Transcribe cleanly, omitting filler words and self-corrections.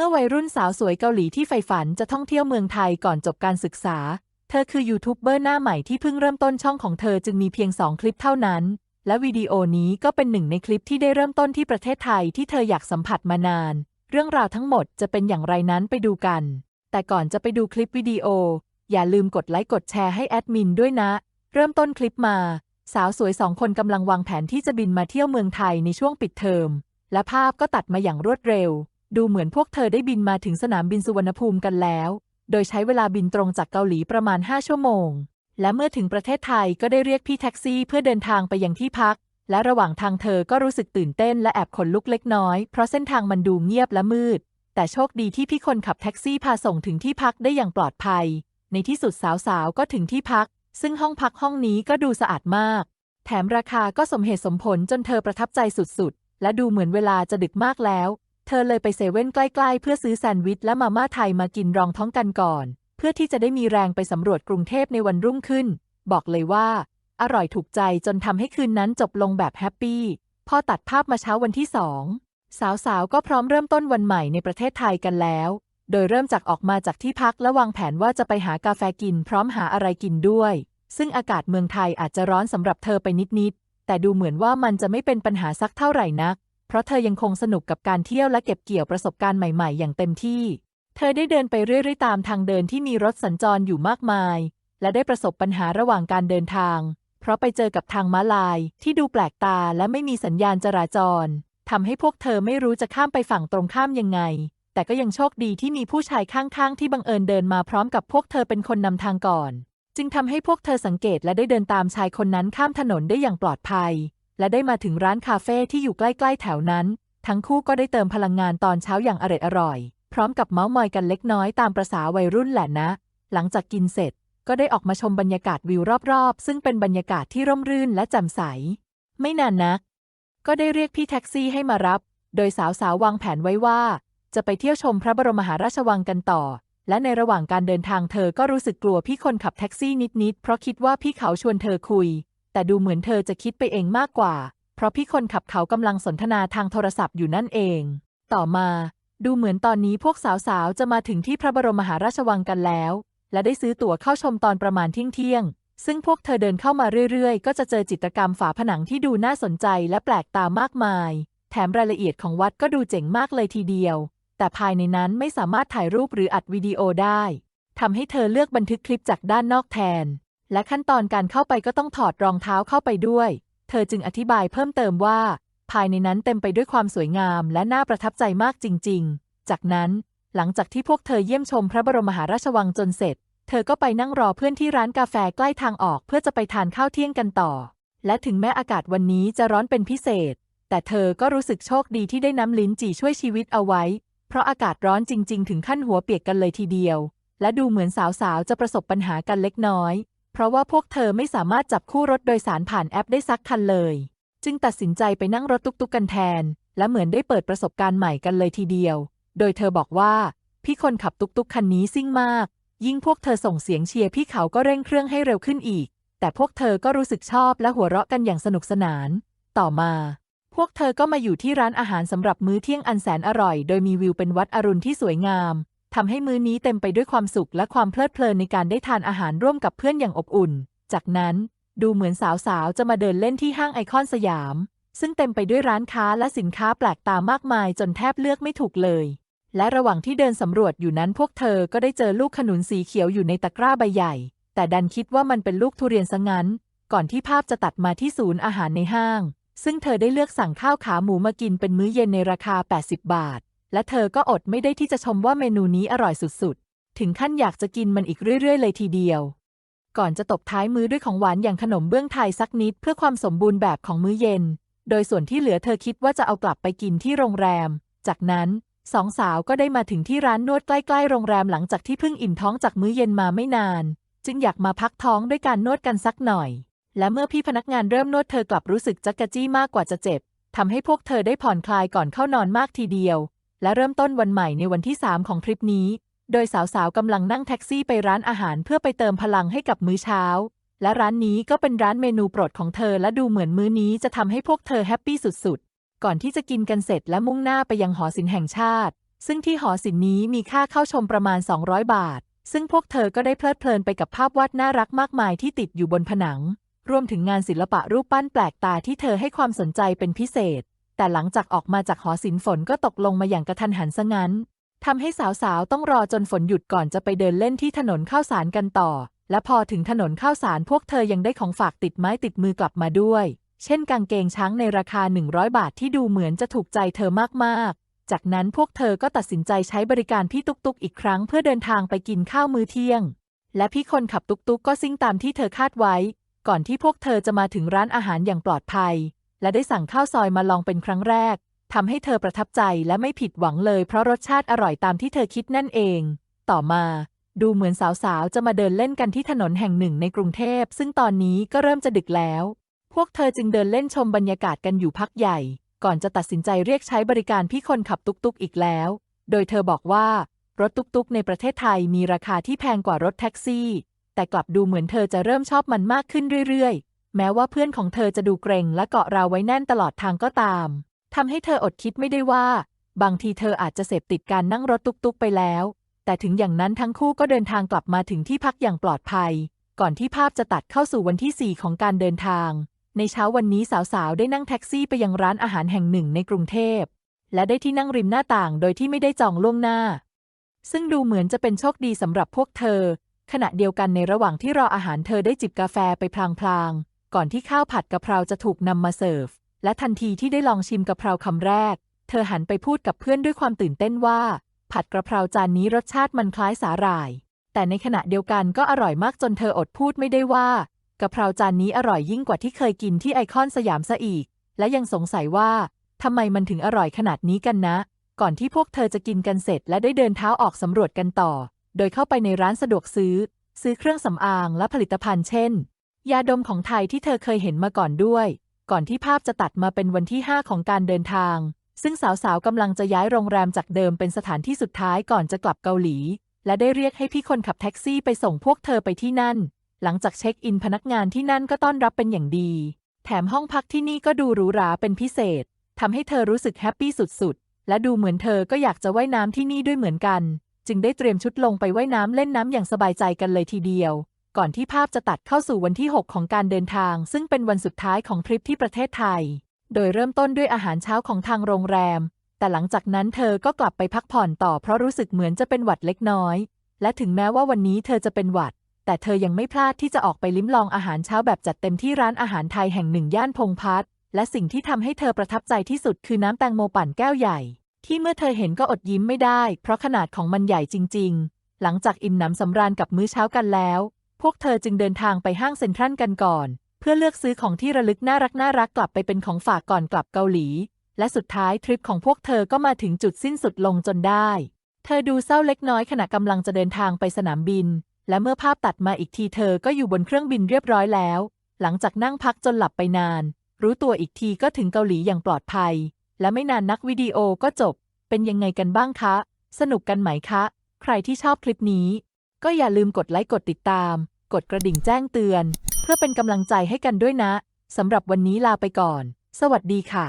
มื่อวัยรุ่นสาวสวยเกาหลีที่ใฝ่ฝันจะท่องเที่ยวเมืองไทยก่อนจบการศึกษาเธอคือยูทูบเบอร์หน้าใหม่ที่เพิ่งเริ่มต้นช่องของเธอจึงมีเพียง2 คลิปเท่านั้นและวิดีโอนี้ก็เป็นหนึ่งในคลิปที่ได้เริ่มต้นที่ประเทศไทยที่เธออยากสัมผัสมานานเรื่องราวทั้งหมดจะเป็นอย่างไรนั้นไปดูกันแต่ก่อนจะไปดูคลิปวิดีโออย่าลืมกดไลค์กดแชร์ให้แอดมินด้วยนะเริ่มต้นคลิปมาสาวสวย2 คนกำลังวางแผนที่จะบินมาเที่ยวเมืองไทยในช่วงปิดเทอมและภาพก็ตัดมาอย่างรวดเร็วดูเหมือนพวกเธอได้บินมาถึงสนามบินสุวรรณภูมิกันแล้วโดยใช้เวลาบินตรงจากเกาหลีประมาณ5 ชั่วโมงและเมื่อถึงประเทศไทยก็ได้เรียกพี่แท็กซี่เพื่อเดินทางไปยังที่พักและระหว่างทางเธอก็รู้สึกตื่นเต้นและแอบขนลุกเล็กน้อยเพราะเส้นทางมันดูเงียบและมืดแต่โชคดีที่พี่คนขับแท็กซี่พาส่งถึงที่พักได้อย่างปลอดภัยในที่สุดสาวๆก็ถึงที่พักซึ่งห้องพักห้องนี้ก็ดูสะอาดมากแถมราคาก็สมเหตุสมผลจนเธอประทับใจสุดๆและดูเหมือนเวลาจะดึกมากแล้วเธอเลยไปเซเว่นใกล้ๆเพื่อซื้อแซนด์วิชและมาม่าไทยมากินรองท้องกันก่อนเพื่อที่จะได้มีแรงไปสำรวจกรุงเทพในวันรุ่งขึ้นบอกเลยว่าอร่อยถูกใจจนทำให้คืนนั้นจบลงแบบแฮปปี้พอตัดภาพมาเช้าวันที่2สาวๆก็พร้อมเริ่มต้นวันใหม่ในประเทศไทยกันแล้วโดยเริ่มจากออกมาจากที่พักและวางแผนว่าจะไปหากาแฟกินพร้อมหาอะไรกินด้วยซึ่งอากาศเมืองไทยอาจจะร้อนสำหรับเธอไปนิดๆแต่ดูเหมือนว่ามันจะไม่เป็นปัญหาสักเท่าไหร่นักเพราะเธอยังคงสนุกกับการเที่ยวและเก็บเกี่ยวประสบการณ์ใหม่ๆอย่างเต็มที่เธอได้เดินไปเรื่อยๆตามทางเดินที่มีรถสัญจรอยู่มากมายและได้ประสบปัญหาระหว่างการเดินทางเพราะไปเจอกับทางม้าลายที่ดูแปลกตาและไม่มีสัญญาณจราจรทำให้พวกเธอไม่รู้จะข้ามไปฝั่งตรงข้ามยังไงแต่ก็ยังโชคดีที่มีผู้ชายข้างๆที่บังเอิญเดินมาพร้อมกับพวกเธอเป็นคนนำทางก่อนจึงทำให้พวกเธอสังเกตและได้เดินตามชายคนนั้นข้ามถนนได้อย่างปลอดภัยและได้มาถึงร้านคาเฟ่ที่อยู่ใกล้ๆแถวนั้นทั้งคู่ก็ได้เติมพลังงานตอนเช้าอย่างอร่อยพร้อมกับเม้าท์มอยกันเล็กน้อยตามประสาวัยรุ่นแหละนะหลังจากกินเสร็จก็ได้ออกมาชมบรรยากาศวิวรอบๆซึ่งเป็นบรรยากาศที่ร่มรื่นและแจ่มใสไม่นานนักก็ได้เรียกพี่แท็กซี่ให้มารับโดยสาวๆวางแผนไว้ว่าจะไปเที่ยวชมพระบรมมหาราชวังกันต่อและในระหว่างการเดินทางเธอก็รู้สึกกลัวพี่คนขับแท็กซี่นิดๆเพราะคิดว่าพี่เขาชวนเธอคุยแต่ดูเหมือนเธอจะคิดไปเองมากกว่าเพราะพี่คนขับเขากำลังสนทนาทางโทรศัพท์อยู่นั่นเองต่อมาดูเหมือนตอนนี้พวกสาวๆจะมาถึงที่พระบรมมหาราชวังกันแล้วและได้ซื้อตั๋วเข้าชมตอนประมาณเที่ยงซึ่งพวกเธอเดินเข้ามาเรื่อยๆก็จะเจอจิตรกรรมฝาผนังที่ดูน่าสนใจและแปลกตามากมายแถมรายละเอียดของวัดก็ดูเจ๋งมากเลยทีเดียวแต่ภายในนั้นไม่สามารถถ่ายรูปหรืออัดวิดีโอได้ทำให้เธอเลือกบันทึกคลิปจากด้านนอกแทนและขั้นตอนการเข้าไปก็ต้องถอดรองเท้าเข้าไปด้วยเธอจึงอธิบายเพิ่มเติมว่าภายในนั้นเต็มไปด้วยความสวยงามและน่าประทับใจมากจริงๆจากนั้นหลังจากที่พวกเธอเยี่ยมชมพระบรมมหาราชวังจนเสร็จเธอก็ไปนั่งรอเพื่อนที่ร้านกาแฟใกล้ทางออกเพื่อจะไปทานข้าวเที่ยงกันต่อและถึงแม้อากาศวันนี้จะร้อนเป็นพิเศษแต่เธอก็รู้สึกโชคดีที่ได้น้ำลิ้นจี่ช่วยชีวิตเอาไว้เพราะอากาศร้อนจริงๆถึงขั้นหัวเปียกกันเลยทีเดียวและดูเหมือนสาวๆจะประสบปัญหากันเล็กน้อยเพราะว่าพวกเธอไม่สามารถจับคู่รถโดยสารผ่านแอปได้สักคันเลยจึงตัดสินใจไปนั่งรถตุ๊กๆกันแทนและเหมือนได้เปิดประสบการณ์ใหม่กันเลยทีเดียวโดยเธอบอกว่าพี่คนขับตุ๊กๆคันนี้ซิ่งมากยิ่งพวกเธอส่งเสียงเชียร์พี่เขาก็เร่งเครื่องให้เร็วขึ้นอีกแต่พวกเธอก็รู้สึกชอบและหัวเราะกันอย่างสนุกสนานต่อมาพวกเธอก็มาอยู่ที่ร้านอาหารสำหรับมื้อเที่ยงอันแสนอร่อยโดยมีวิวเป็นวัดอรุณที่สวยงามทำให้มื้อนี้เต็มไปด้วยความสุขและความเพลิดเพลินในการได้ทานอาหารร่วมกับเพื่อนอย่างอบอุ่นจากนั้นดูเหมือนสาวๆจะมาเดินเล่นที่ห้างไอคอนสยามซึ่งเต็มไปด้วยร้านค้าและสินค้าแปลกตามากมายจนแทบเลือกไม่ถูกเลยและระหว่างที่เดินสำรวจอยู่นั้นพวกเธอก็ได้เจอลูกขนุนสีเขียวอยู่ในตะกร้าใบใหญ่แต่ดันคิดว่ามันเป็นลูกทุเรียนซะงั้นก่อนที่ภาพจะตัดมาที่ศูนย์อาหารในห้างซึ่งเธอได้เลือกสั่งข้าวขาหมูมากินเป็นมื้อเย็นในราคา80 บาทและเธอก็อดไม่ได้ที่จะชมว่าเมนูนี้อร่อยสุดๆถึงขั้นอยากจะกินมันอีกเรื่อยๆเลยทีเดียวก่อนจะตบท้ายมื้อด้วยของหวานอย่างขนมเบื้องไทยสักนิดเพื่อความสมบูรณ์แบบของมื้อเย็นโดยส่วนที่เหลือเธอคิดว่าจะเอากลับไปกินที่โรงแรมจากนั้นสองสาวก็ได้มาถึงที่ร้านนวดใกล้ๆโรงแรมหลังจากที่เพิ่งอิ่มท้องจากมื้อเย็นมาไม่นานจึงอยากมาพักท้องด้วยการนวดกันสักหน่อยและเมื่อพี่พนักงานเริ่มนวดเธอกลับรู้สึกจักกะจี้มากกว่าจะเจ็บทำให้พวกเธอได้ผ่อนคลายก่อนเข้านอนมากทีเดียวและเริ่มต้นวันใหม่ในวันที่3ของทริปนี้โดยสาวๆกำลังนั่งแท็กซี่ไปร้านอาหารเพื่อไปเติมพลังให้กับมื้อเช้าและร้านนี้ก็เป็นร้านเมนูโปรดของเธอและดูเหมือนมื้อนี้จะทำให้พวกเธอแฮปปี้สุดๆก่อนที่จะกินกันเสร็จและมุ่งหน้าไปยังหอศิลป์แห่งชาติ ซึ่งที่หอศิลป์นี้มีค่าเข้าชมประมาณ200 บาทซึ่งพวกเธอก็ได้เพลิดเพลินไปกับภาพวาดน่ารักมากมายที่ติดอยู่บนผนังรวมถึงงานศิลปะรูปปั้นแปลกตาที่เธอให้ความสนใจเป็นพิเศษแต่หลังจากออกมาจากหอศิลป์ฝนก็ตกลงมาอย่างกระทันหันซะงั้นทำให้สาวๆต้องรอจนฝนหยุดก่อนจะไปเดินเล่นที่ถนนข้าวสารกันต่อและพอถึงถนนข้าวสารพวกเธอยังได้ของฝากติดไม้ติดมือกลับมาด้วยเช่นกางเกงช้างในราคา100 บาทที่ดูเหมือนจะถูกใจเธอมากๆจากนั้นพวกเธอก็ตัดสินใจใช้บริการพี่ตุ๊กๆอีกครั้งเพื่อเดินทางไปกินข้าวมื้อเที่ยงและพี่คนขับตุ๊กๆก็ซิ่งตามที่เธอคาดไว้ก่อนที่พวกเธอจะมาถึงร้านอาหารอย่างปลอดภัยและได้สั่งข้าวซอยมาลองเป็นครั้งแรกทำให้เธอประทับใจและไม่ผิดหวังเลยเพราะรสชาติอร่อยตามที่เธอคิดนั่นเองต่อมาดูเหมือนสาวๆจะมาเดินเล่นกันที่ถนนแห่งหนึ่งในกรุงเทพซึ่งตอนนี้ก็เริ่มจะดึกแล้วพวกเธอจึงเดินเล่นชมบรรยากาศกันอยู่พักใหญ่ก่อนจะตัดสินใจเรียกใช้บริการพี่คนขับตุ๊กๆอีกแล้วโดยเธอบอกว่ารถตุ๊กๆในประเทศไทยมีราคาที่แพงกว่ารถแท็กซี่แต่กลับดูเหมือนเธอจะเริ่มชอบมันมากขึ้นเรื่อยๆแม้ว่าเพื่อนของเธอจะดูเกรงและเกาะราวไว้แน่นตลอดทางก็ตามทำให้เธออดคิดไม่ได้ว่าบางทีเธออาจจะเสพติดการนั่งรถตุ๊กๆไปแล้วแต่ถึงอย่างนั้นทั้งคู่ก็เดินทางกลับมาถึงที่พักอย่างปลอดภัยก่อนที่ภาพจะตัดเข้าสู่วันที่ 4ของการเดินทางในเช้าวันนี้สาวๆได้นั่งแท็กซี่ไปยังร้านอาหารแห่งหนึ่งในกรุงเทพและได้ที่นั่งริมหน้าต่างโดยที่ไม่ได้จองล่วงหน้าซึ่งดูเหมือนจะเป็นโชคดีสำหรับพวกเธอขณะเดียวกันในระหว่างที่รออาหารเธอได้จิบกาแฟไปพลางๆก่อนที่ข้าวผัดกะเพราจะถูกนำมาเสิร์ฟและทันทีที่ได้ลองชิมกะเพราคำแรกเธอหันไปพูดกับเพื่อนด้วยความตื่นเต้นว่าผัดกะเพราจานนี้รสชาติมันคล้ายสาหร่ายแต่ในขณะเดียวกันก็อร่อยมากจนเธออดพูดไม่ได้ว่ากะเพราจานนี้อร่อยยิ่งกว่าที่เคยกินที่ไอคอนสยามซะอีกและยังสงสัยว่าทำไมมันถึงอร่อยขนาดนี้กันนะก่อนที่พวกเธอจะกินกันเสร็จและได้เดินเท้าออกสำรวจกันต่อโดยเข้าไปในร้านสะดวกซื้อเครื่องสำอางและผลิตภัณฑ์เช่นยาดมของไทยที่เธอเคยเห็นมาก่อนด้วยก่อนที่ภาพจะตัดมาเป็นวันที่ 5ของการเดินทางซึ่งสาวๆกำลังจะย้ายโรงแรมจากเดิมเป็นสถานที่สุดท้ายก่อนจะกลับเกาหลีและได้เรียกให้พี่คนขับแท็กซี่ไปส่งพวกเธอไปที่นั่นหลังจากเช็คอินพนักงานที่นั่นก็ต้อนรับเป็นอย่างดีแถมห้องพักที่นี่ก็ดูหรูหราเป็นพิเศษทำให้เธอรู้สึกแฮปปี้สุดๆและดูเหมือนเธอก็อยากจะว่ายน้ำที่นี่ด้วยเหมือนกันจึงได้เตรียมชุดลงไปว่ายน้ำเล่นน้ำอย่างสบายใจกันเลยทีเดียวก่อนที่ภาพจะตัดเข้าสู่วันที่ 6ของการเดินทางซึ่งเป็นวันสุดท้ายของทริปที่ประเทศไทยโดยเริ่มต้นด้วยอาหารเช้าของทางโรงแรมแต่หลังจากนั้นเธอก็กลับไปพักผ่อนต่อเพราะรู้สึกเหมือนจะเป็นหวัดเล็กน้อยและถึงแม้ว่าวันนี้เธอจะเป็นหวัดแต่เธอยังไม่พลาดที่จะออกไปลิ้มลองอาหารเช้าแบบจัดเต็มที่ร้านอาหารไทยแห่งหนึ่งย่านพงพัฒน์และสิ่งที่ทำให้เธอประทับใจที่สุดคือน้ำแตงโมปั่นแก้วใหญ่ที่เมื่อเธอเห็นก็อดยิ้มไม่ได้เพราะขนาดของมันใหญ่จริงๆหลังจากอิ่มหนำสำราญกับมื้อเช้ากันแล้วพวกเธอจึงเดินทางไปห้างเซ็นทรัลกันก่อนเพื่อเลือกซื้อของที่ระลึกน่ารักกลับไปเป็นของฝากก่อนกลับเกาหลีและสุดท้ายทริปของพวกเธอก็มาถึงจุดสิ้นสุดลงจนได้เธอดูเศร้าเล็กน้อยขณะกำลังจะเดินทางไปสนามบินและเมื่อภาพตัดมาอีกทีเธอก็อยู่บนเครื่องบินเรียบร้อยแล้วหลังจากนั่งพักจนหลับไปนานรู้ตัวอีกทีก็ถึงเกาหลีอย่างปลอดภัยและไม่นานนักวิดีโอก็จบเป็นยังไงกันบ้างคะสนุกกันไหมคะใครที่ชอบคลิปนี้ก็อย่าลืมกดไลค์กดติดตามกดกระดิ่งแจ้งเตือนเพื่อเป็นกำลังใจให้กันด้วยนะสำหรับวันนี้ลาไปก่อนสวัสดีค่ะ